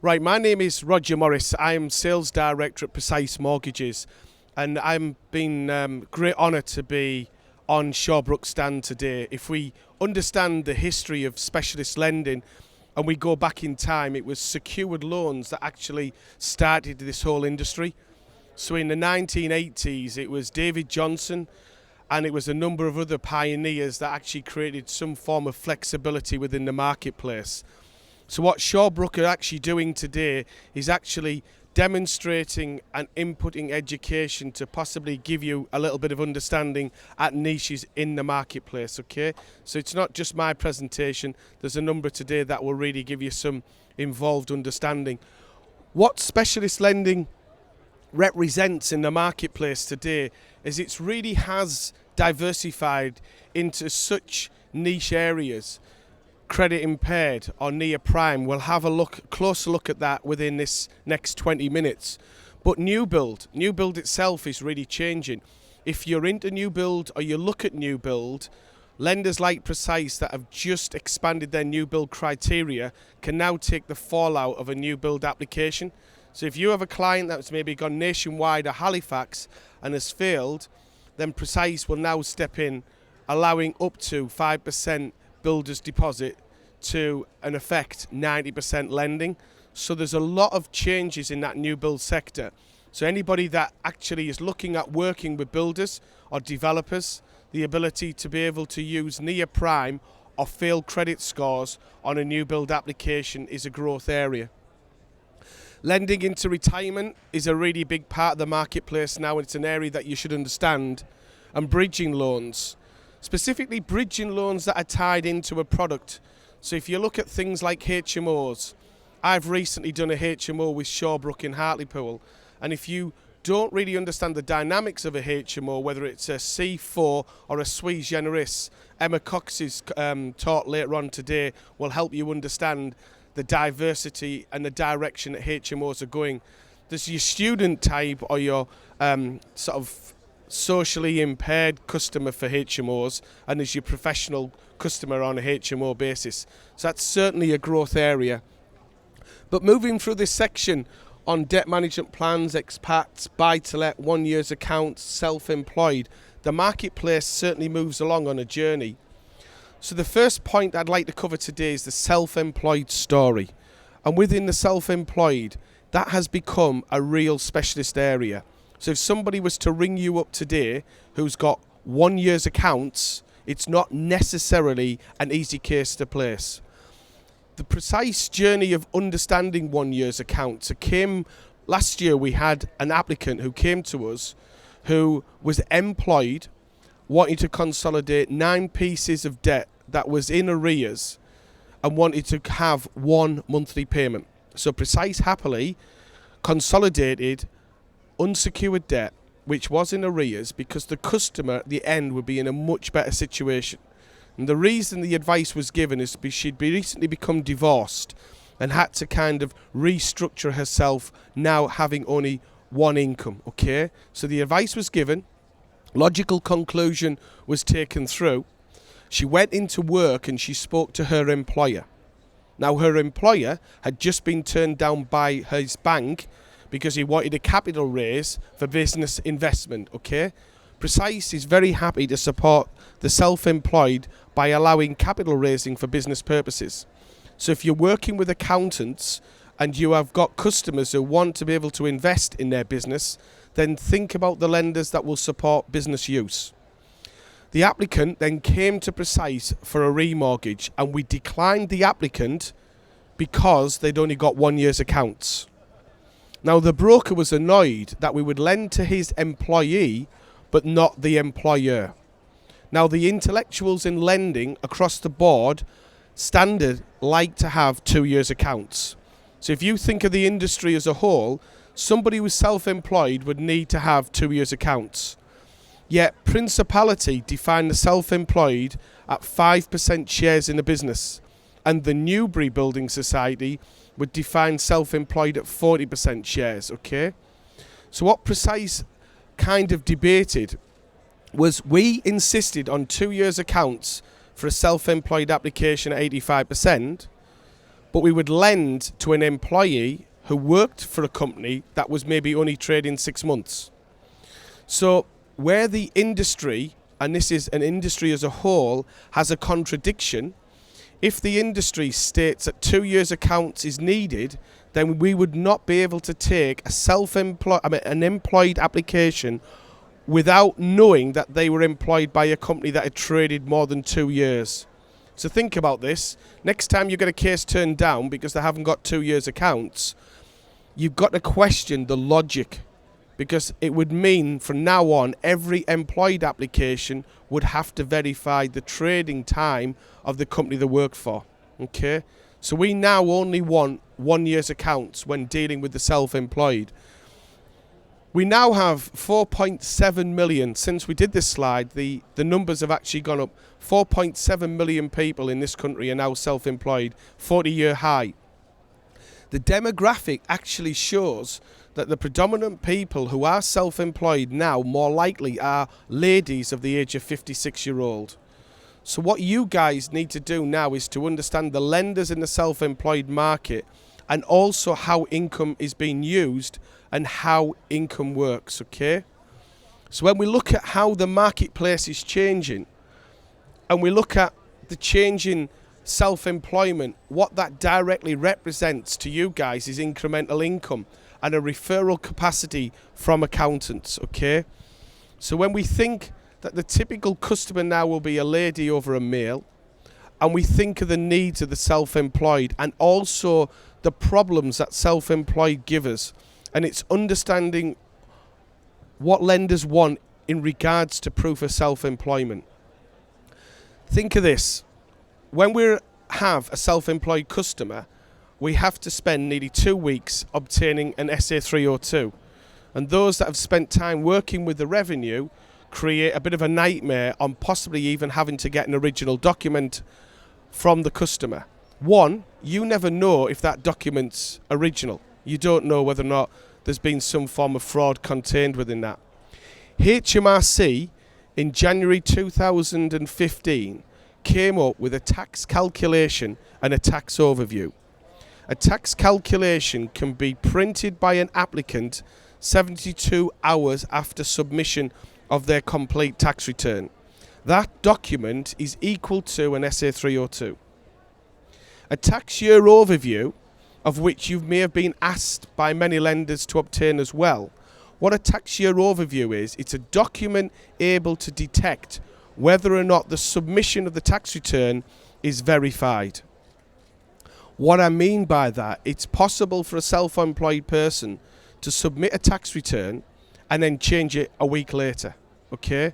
Right, my name is Roger Morris. I am Sales Director at Precise Mortgages, and I'm been great honour to be on Shawbrook's stand today. If we understand the history of specialist lending and we go back in time, it was secured loans that actually started this whole industry. So in the 1980s, it was David Johnson and it was a number of other pioneers that actually created some form of flexibility within the marketplace. So what Shawbrook are actually doing today is actually demonstrating and inputting education to possibly give you a little bit of understanding at niches in the marketplace, okay? So it's not just my presentation, there's a number today that will really give you some involved understanding. What specialist lending represents in the marketplace today is it really has diversified into such niche areas. Credit impaired or near prime. We'll have a closer look at that within this next 20 minutes. But new build itself is really changing. If you're into new build or you look at new build, lenders like Precise that have just expanded their new build criteria can now take the fallout of a new build application. So if you have a client that's maybe gone nationwide or Halifax and has failed, then Precise will now step in, allowing up to 5% builder's deposit to an effect 90% lending. So there's a lot of changes in that new build sector. So anybody that actually is looking at working with builders or developers, the ability to be able to use near prime or failed credit scores on a new build application is a growth area. Lending into retirement is a really big part of the marketplace now, and it's an area that you should understand. And bridging loans. Specifically bridging loans that are tied into a product. So if you look at things like HMOs, I've recently done a HMO with Shawbrook in Hartlepool, and if you don't really understand the dynamics of a HMO, whether it's a C4 or a sui generis, Emma Cox's talk later on today will help you understand the diversity and the direction that HMOs are going. There's your student type or your sort of socially impaired customer for HMOs, and as your professional customer on a HMO basis. So that's certainly a growth area. But moving through this section on debt management plans, expats, buy-to-let, 1 year's accounts, self-employed, the marketplace certainly moves along on a journey. So the first point I'd like to cover today is the self-employed story. And within the self-employed, that has become a real specialist area. So if somebody was to ring you up today who's got 1 year's accounts, it's not necessarily an easy case to place. The precise journey of understanding 1 year's accounts came last year. We had an applicant who came to us who was employed, wanting to consolidate 9 pieces of debt that was in arrears and wanted to have 1 monthly payment. So Precise happily consolidated unsecured debt which was in arrears because the customer at the end would be in a much better situation. And the reason the advice was given is she'd recently become divorced and had to kind of restructure herself, now having only 1 income, okay? So the advice was given, logical conclusion was taken through. She went into work and she spoke to her employer. Now her employer had just been turned down by his bank because he wanted a capital raise for business investment, okay? Precise is very happy to support the self-employed by allowing capital raising for business purposes. So if you're working with accountants and you have got customers who want to be able to invest in their business, then think about the lenders that will support business use. The applicant then came to Precise for a remortgage, and we declined the applicant because they'd only got 1 year's accounts. Now the broker was annoyed that we would lend to his employee but not the employer. Now the intellectuals in lending across the board standard like to have 2 years accounts. So if you think of the industry as a whole, somebody who's self-employed would need to have 2 years accounts. Yet Principality defined the self-employed at 5% shares in a business, and the Newbury Building Society would define self-employed at 40% shares, okay? So what Precise kind of debated was we insisted on 2 years accounts for a self-employed application at 85%, but we would lend to an employee who worked for a company that was maybe only trading 6 months. So where the industry, and this is an industry as a whole, has a contradiction, if the industry states that 2 years accounts is needed, then we would not be able to take an employed application without knowing that they were employed by a company that had traded more than 2 years. So think about this. Next time you get a case turned down because they haven't got 2 years accounts, you've got to question the logic, because it would mean from now on every employed application would have to verify the trading time of the company they work for. Okay? So we now only want 1 year's accounts when dealing with the self-employed. We now have 4.7 million. Since we did this slide, the numbers have actually gone up. 4.7 million people in this country are now self-employed, 40-year high. The demographic actually shows that the predominant people who are self-employed now more likely are ladies of the age of 56-year-old. So what you guys need to do now is to understand the lenders in the self-employed market, and also how income is being used and how income works, okay? So when we look at how the marketplace is changing, and we look at the changing self-employment, what that directly represents to you guys is incremental income and a referral capacity from accountants, okay? So when we think that the typical customer now will be a lady over a male, and we think of the needs of the self-employed and also the problems that self-employed give us, and it's understanding what lenders want in regards to proof of self-employment. Think of this. When we have a self-employed customer, we have to spend nearly 2 weeks obtaining an SA 302. And those that have spent time working with the revenue create a bit of a nightmare on possibly even having to get an original document from the customer. One, you never know if that document's original. You don't know whether or not there's been some form of fraud contained within that. HMRC in January 2015 came up with a tax calculation and a tax overview. A tax calculation can be printed by an applicant 72 hours after submission of their complete tax return. That document is equal to an SA 302. A tax year overview, of which you may have been asked by many lenders to obtain as well. What a tax year overview is, it's a document able to detect whether or not the submission of the tax return is verified. What I mean by that, it's possible for a self-employed person to submit a tax return and then change it a week later, okay?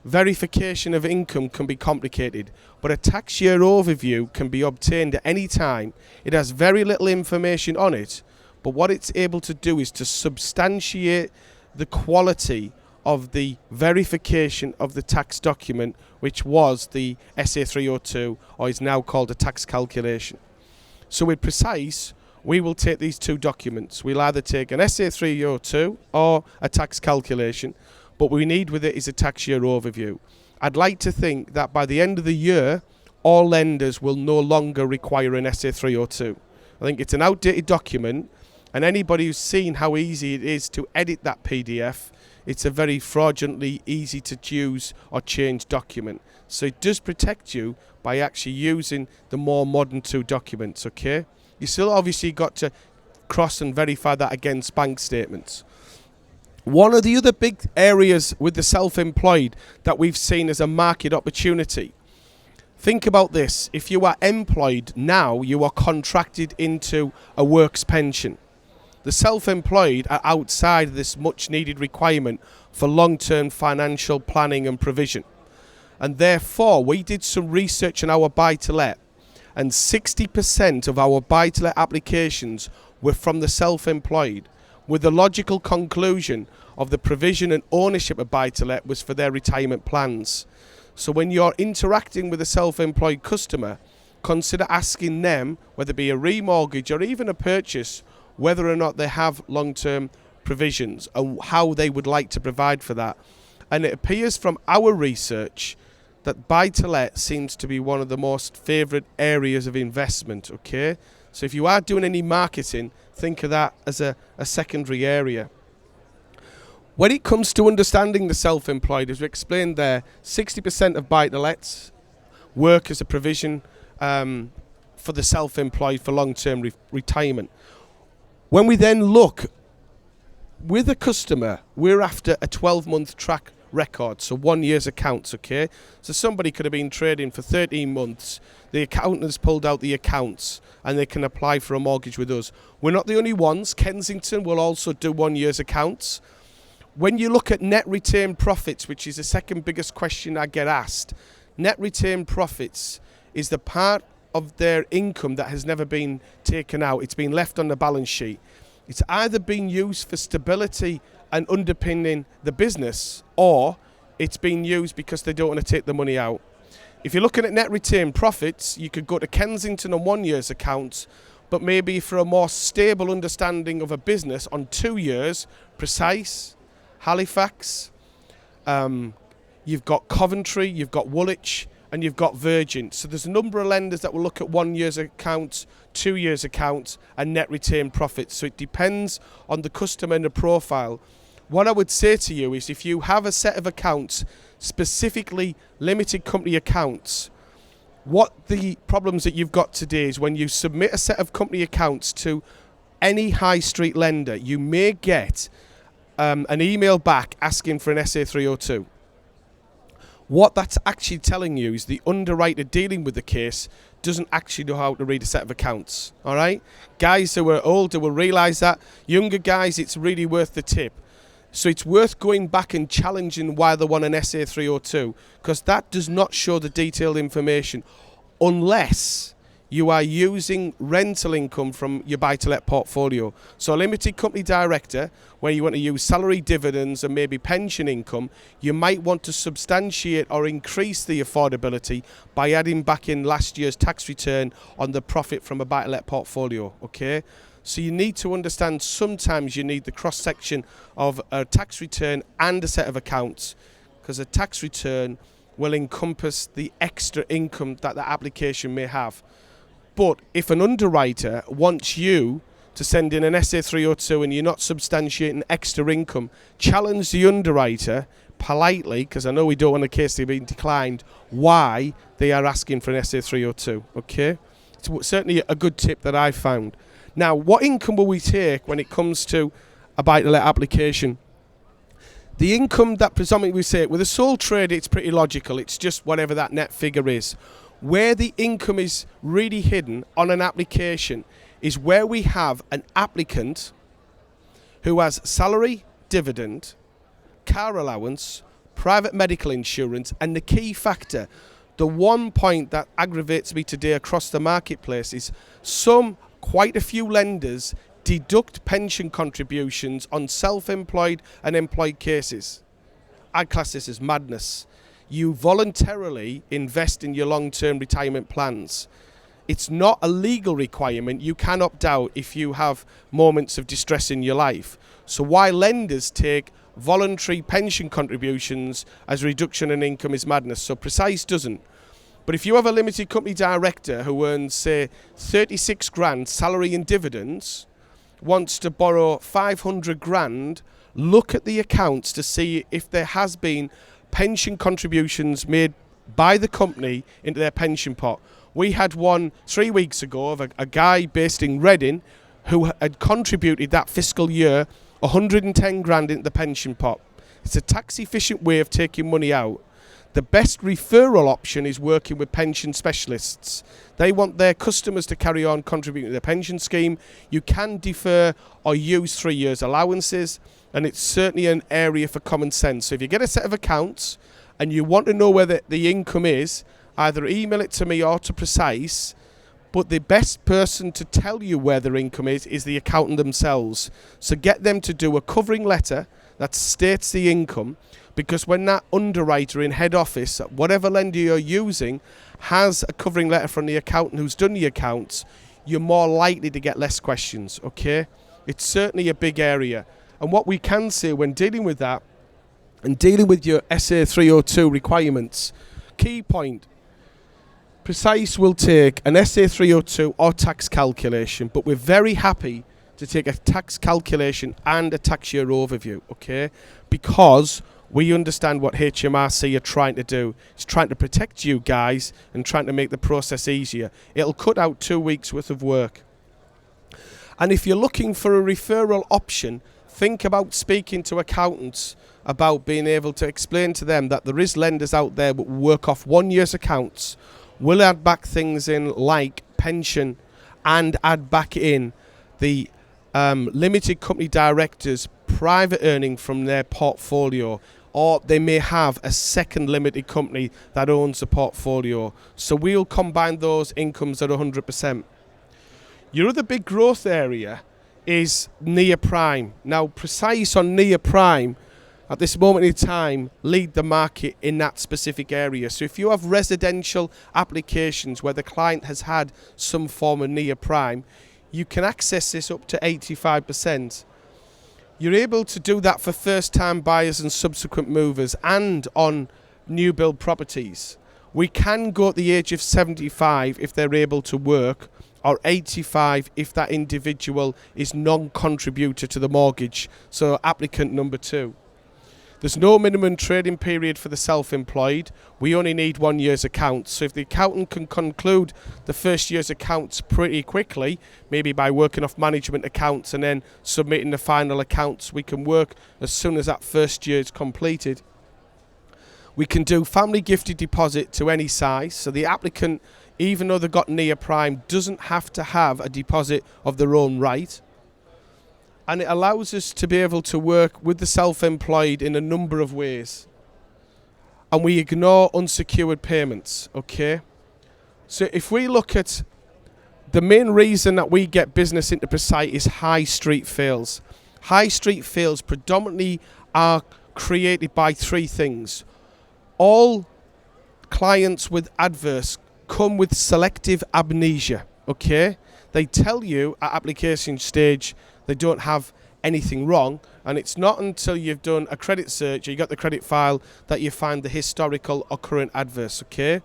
Verification of income can be complicated, but a tax year overview can be obtained at any time. It has very little information on it, but what it's able to do is to substantiate the quality of the verification of the tax document, which was the SA 302, or is now called a tax calculation. So with Precise, we will take these two documents. We'll either take an SA 302 or a tax calculation, but what we need with it is a tax year overview. I'd like to think that by the end of the year, all lenders will no longer require an SA 302. I think it's an outdated document, and anybody who's seen how easy it is to edit that PDF, it's a very fraudulently easy to use or change document. So it does protect you by actually using the more modern two documents, okay? You still obviously got to cross and verify that against bank statements. One of the other big areas with the self-employed that we've seen as a market opportunity. Think about this. If you are employed now, you are contracted into a works pension. The self-employed are outside this much needed requirement for long-term financial planning and provision. And therefore, we did some research on our buy-to-let, and 60% of our buy-to-let applications were from the self-employed, with the logical conclusion of the provision and ownership of buy-to-let was for their retirement plans. So when you're interacting with a self-employed customer, consider asking them, whether it be a remortgage or even a purchase, whether or not they have long-term provisions and how they would like to provide for that. And it appears from our research that buy-to-let seems to be one of the most favoured areas of investment, okay? So if you are doing any marketing, think of that as a secondary area. When it comes to understanding the self-employed, as we explained there, 60% of buy-to-lets work as a provision for the self-employed for long-term retirement. When we then look with a customer, we're after a 12-month track record, so 1 year's accounts, okay? So somebody could have been trading for 13 months, the accountant's pulled out the accounts and they can apply for a mortgage with us. We're not the only ones. Kensington will also do 1 year's accounts. When you look at net retained profits, which is the second biggest question I get asked, net retained profits is the part of their income that has never been taken out. It's been left on the balance sheet. It's either been used for stability and underpinning the business, or it's been used because they don't want to take the money out. If you're looking at net retained profits, you could go to Kensington on 1 year's accounts, but maybe for a more stable understanding of a business on 2 years, Precise, Halifax, you've got Coventry, you've got Woolwich, and you've got Virgin. So there's a number of lenders that will look at 1 year's accounts, 2 years accounts, and net retained profits. So it depends on the customer and the profile. What I would say to you is if you have a set of accounts, specifically limited company accounts, what the problems that you've got today is when you submit a set of company accounts to any high street lender, you may get an email back asking for an SA302. What that's actually telling you is the underwriter dealing with the case doesn't actually know how to read a set of accounts. All right? Guys who are older will realise that. Younger guys, it's really worth the tip. So it's worth going back and challenging why they want an SA302, because that does not show the detailed information unless you are using rental income from your buy-to-let portfolio. So a limited company director, where you want to use salary, dividends and maybe pension income, you might want to substantiate or increase the affordability by adding back in last year's tax return on the profit from a buy-to-let portfolio, okay? So you need to understand sometimes you need the cross-section of a tax return and a set of accounts, because a tax return will encompass the extra income that the application may have. But if an underwriter wants you to send in an SA302 and you're not substantiating extra income, challenge the underwriter politely, because I know we don't want a case they've been declined, why they are asking for an SA302, okay? It's certainly a good tip that I found. Now, what income will we take when it comes to a buy-to-let application? The income that predominantly we say, with a sole trader, it's pretty logical. It's just whatever that net figure is. Where the income is really hidden on an application is where we have an applicant who has salary, dividend, car allowance, private medical insurance, and the key factor, the one point that aggravates me today across the marketplace is quite a few lenders deduct pension contributions on self-employed and employed cases. I class this as madness. You voluntarily invest in your long-term retirement plans. It's not a legal requirement. You can opt out if you have moments of distress in your life. So why lenders take voluntary pension contributions as a reduction in income is madness. So Precise doesn't. But if you have a limited company director who earns, say, 36 grand salary and dividends, wants to borrow 500 grand, look at the accounts to see if there has been pension contributions made by the company into their pension pot. We had one 3 weeks ago of a guy based in Reading who had contributed that fiscal year 110 grand into the pension pot. It's a tax efficient way of taking money out. The best referral option is working with pension specialists. They want their customers to carry on contributing to their pension scheme. You can defer or use 3 years allowances, and it's certainly an area for common sense. So if you get a set of accounts and you want to know where the income is, either email it to me or to Precise, but the best person to tell you where their income is the accountant themselves. So get them to do a covering letter that states the income, because when that underwriter in head office, whatever lender you're using, has a covering letter from the accountant who's done the accounts, you're more likely to get less questions, okay? It's certainly a big area. And what we can say when dealing with that and dealing with your SA302 requirements, key point, Precise will take an SA302 or tax calculation, but we're very happy to take a tax calculation and a tax year overview, okay? Because we understand what HMRC are trying to do. It's trying to protect you guys and trying to make the process easier. It'll cut out 2 weeks worth of work. And if you're looking for a referral option, think about speaking to accountants about being able to explain to them that there is lenders out there that work off 1 year's accounts, will add back things in like pension and add back in the limited company directors' private earning from their portfolio, or they may have a second limited company that owns the portfolio. So we'll combine those incomes at 100%. Your other big growth area is near prime. Now, Precise on near prime at this moment in time lead the market in that specific area. So if you have residential applications where the client has had some form of near prime, you can access this up to 85%. You're able to do that for first time buyers and subsequent movers and on new build properties. We can go at the age of 75 if they're able to work, or 85 if that individual is non-contributor to the mortgage, so applicant number 2. There's no minimum trading period for the self-employed. We only need 1 year's accounts. So if the accountant can conclude the first year's accounts pretty quickly, maybe by working off management accounts and then submitting the final accounts, we can work as soon as that first year is completed. We can do family gifted deposit to any size. So the applicant, even though they've got near prime, doesn't have to have a deposit of their own right. And it allows us to be able to work with the self-employed in a number of ways. And we ignore unsecured payments, okay? So if we look at the main reason that we get business into Precise is high street fails. High street fails predominantly are created by 3 things. All clients with adverse come with selective amnesia, okay? They tell you at application stage they don't have anything wrong, and it's not until you've done a credit search or you got the credit file that you find the historical or current adverse, okay?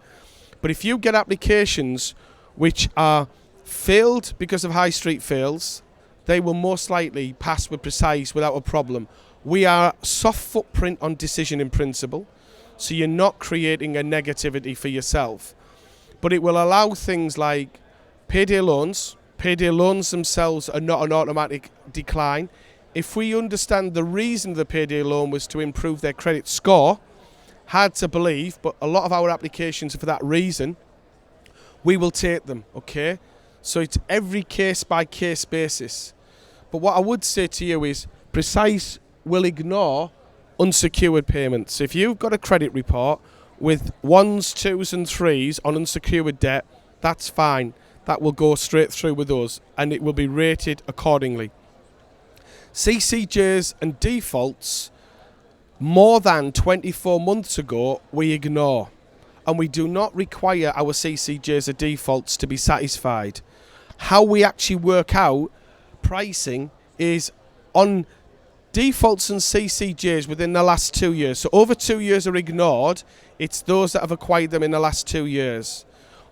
But if you get applications which are failed because of high street fails, they will most likely pass with Precise without a problem. We are soft footprint on decision in principle, so you're not creating a negativity for yourself. But it will allow things like payday loans. Payday loans themselves are not an automatic decline. If we understand the reason the payday loan was to improve their credit score, hard to believe, but a lot of our applications are for that reason, we will take them, okay? So it's every case by case basis. But what I would say to you is Precise will ignore unsecured payments. If you've got a credit report with 1s, 2s and 3s on unsecured debt, that's fine. That will go straight through with us and it will be rated accordingly. CCJs and defaults more than 24 months ago we ignore, and we do not require our CCJs or defaults to be satisfied. How we actually work out pricing is on defaults and CCJs within the last 2 years. So over 2 years are ignored. It's those that have acquired them in the last 2 years.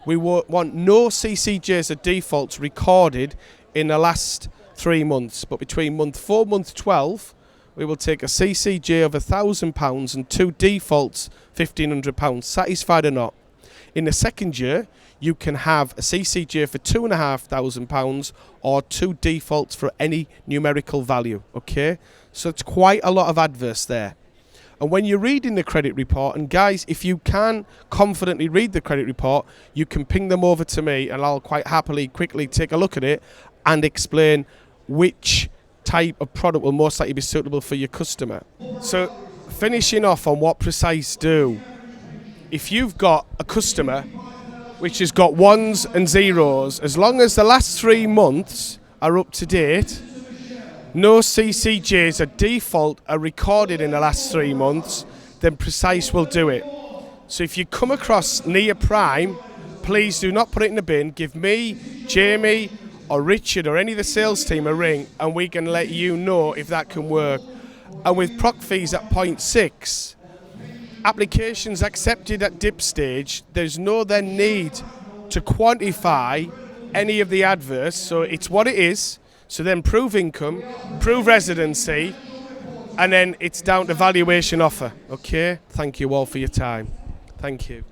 We want no CCJs or defaults recorded in the last 3 months. But between month 4, month 12, we will take a CCJ of £1,000 and 2 defaults £1,500, satisfied or not. In the second year, you can have a CCJ for £2,500 or 2 defaults for any numerical value, okay? So it's quite a lot of adverse there. And when you're reading the credit report, and guys, if you can confidently read the credit report, you can ping them over to me and I'll quite happily quickly take a look at it and explain which type of product will most likely be suitable for your customer. So finishing off on what Precise do, if you've got a customer which has got 1s and 0s, as long as the last 3 months are up to date, no CCJs or default are recorded in the last 3 months, then Precise will do it. So if you come across near prime, please do not put it in the bin. Give me, Jamie or Richard or any of the sales team a ring and we can let you know if that can work. And with proc fees at 0.6, applications accepted at dip stage, there's no then need to quantify any of the adverse. So it's what it is. So then prove income, prove residency, and then it's down to valuation offer. Okay? Thank you all for your time. Thank you.